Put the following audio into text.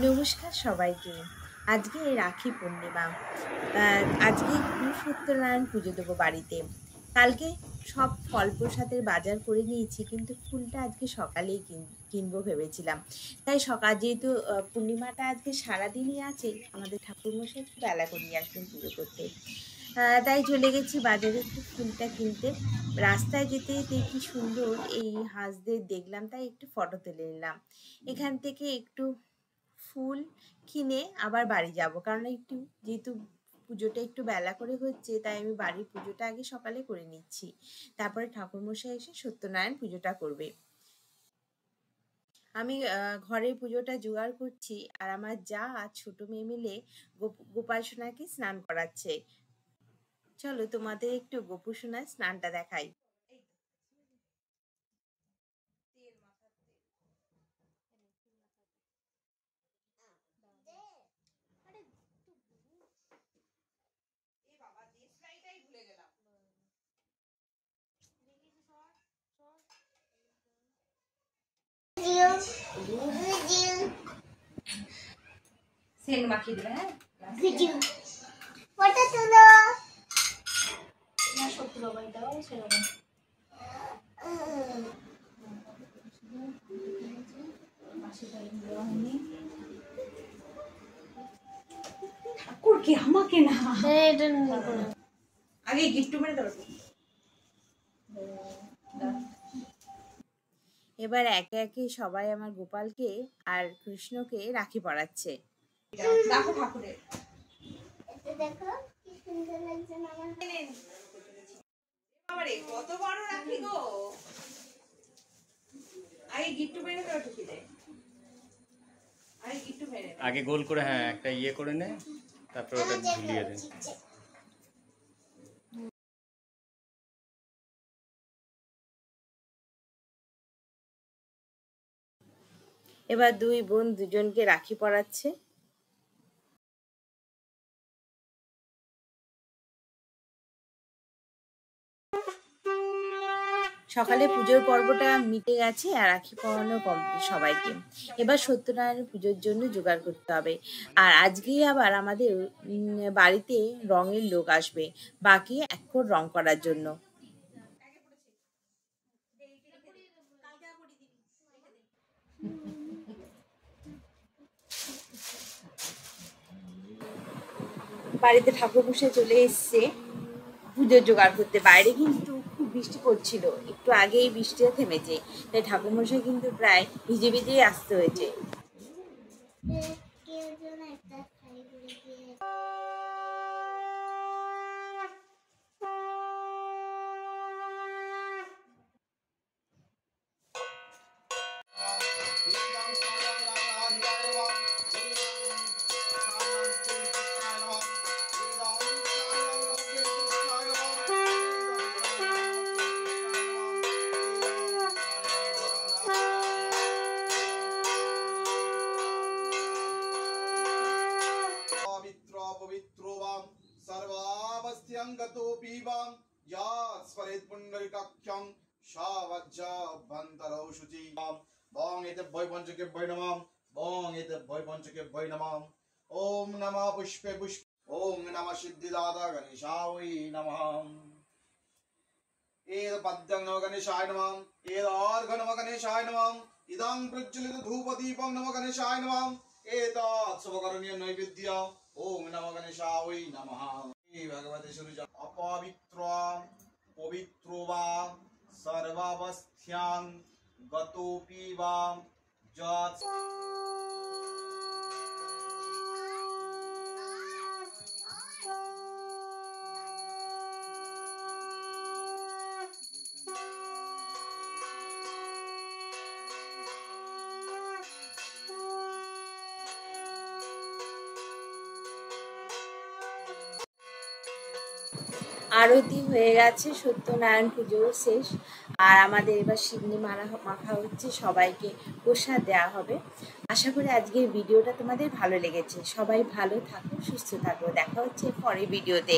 নমস্কার সবাইকে। আজকে রাখি পূর্ণিমা। আজকে একটু সত্যনারায়ণ পুজো দেবো বাড়িতে। কালকে সব ফল প্রসাদের বাজার করে নিয়েছি, কিন্তু ফুলটা আজকে সকালেই কিনবো ভেবেছিলাম। তাই সকাল যেহেতু পূর্ণিমাটা আজকে সারাদিনই আছে, আমাদের ঠাকুরমশাই একটু বেলা করিয়ে আসবেন পুজো করতে। তাই চলে গেছি বাজারে একটু ফুলটা কিনতে। রাস্তায় যেতে যেতে কি সুন্দর এই হাঁসদের দেখলাম, তাই একটু ফটো তুলে নিলাম। এখান থেকে একটু ফুল কিনে আবার বাড়ি যাব, কারণ একটু যেহেতু পুজোটা একটু বেলা করে হচ্ছে, তাই আমি বাড়ির পুজোটা আগে সকালে করে নিচ্ছি। তারপরে ঠাকুরমশাই এসে সত্যনারায়ণ পুজোটা করবে। আমি ঘরের পুজোটা জোগাড় করছি, আর আমার যা আর ছোট মেয়ে মিলে গোপাল সোনাকে স্নান করাচ্ছে। চলো তোমাদের একটু গোপু সোনার স্নানটা দেখাই। সেন মাখিয়ে দিবে। হ্যাঁ, ফটো তুলো না, সত্যি বাবাই দাও সেরকম। ঠাকুরকে আমাকে না, আগে গিফট মেরে দাও। এবার একে একে সবাই আমার গোপালকে আর কৃষ্ণকে রাখি পরাচ্ছে। দেখো ঠাকুরের, দেখো কি সুন্দর লাগছে আমার। আমারে কত বড় রাখি গো। আগে গিফট মেরে দাও টুকিতে। আগে গোল করে, হ্যাঁ একটা ইয়ে করে নে, তারপর ওটা ঝুলিয়ে দে। এবার দুই বোন দুজনকে রাখি পরাচ্ছে। সকালে পুজোর পর্বটা মিটে গেছে, আর রাখি পরানো কমপ্লিট সবাইকে। এবার সত্যনারায়ণ পুজোর জন্য জোগাড় করতে হবে। আর আজকেই আবার আমাদের বাড়িতে রঙের লোক আসবে, বাকি এখন রং করার জন্য। বাড়িতে ঠাকুর বসে চলে এসছে পুজোর জোগাড় করতে। বাইরে কিন্তু খুব বৃষ্টি পড়ছিল, একটু আগেই বৃষ্টিও থেমেছে, তাই ঠাকুরমশাই কিন্তু প্রায় ভিজে ভিজেই আসতে হয়েছে। सर्वावस्थ्यंगतोऽपीवां यात् स्मरेत् पुण्डरीकाख्यं शावज्जाभ्यन्तरौ शुचिं वं एतेभ्यो पञ्चकेभ्यो नमः वं एतेभ्यो पञ्चकेभ्यो नमः ॐ नमः पुष्पे पुष्प ॐ नमः सिद्धिदाता गणेशाय नमः एतपद्यं नमः गणेशाय नमः एतार्घ्य नमः गणेशाय नमः इदं प्रज्वलित धूपदीपं नमः गणेशाय नमः एतत् शुभकरणीय नैवेद्य ॐ नमः गणेशाय नमः। भगवते सूर्य अपवित्र पवित्रो वा सर्वावस्थ्यां गतोऽपि वा यत् আরতি হয়ে গেছে, সত্যনারায়ণ পুজো শেষ। আর আমাদের এবার সিন্নি মাখা হচ্ছে, সবাইকে প্রসাদ দেওয়া হবে। আশা করি আজকের ভিডিওটা তোমাদের ভালো লেগেছে। সবাই ভালো থাকো, সুস্থ থাকো, দেখা হচ্ছে পরের ভিডিওতে।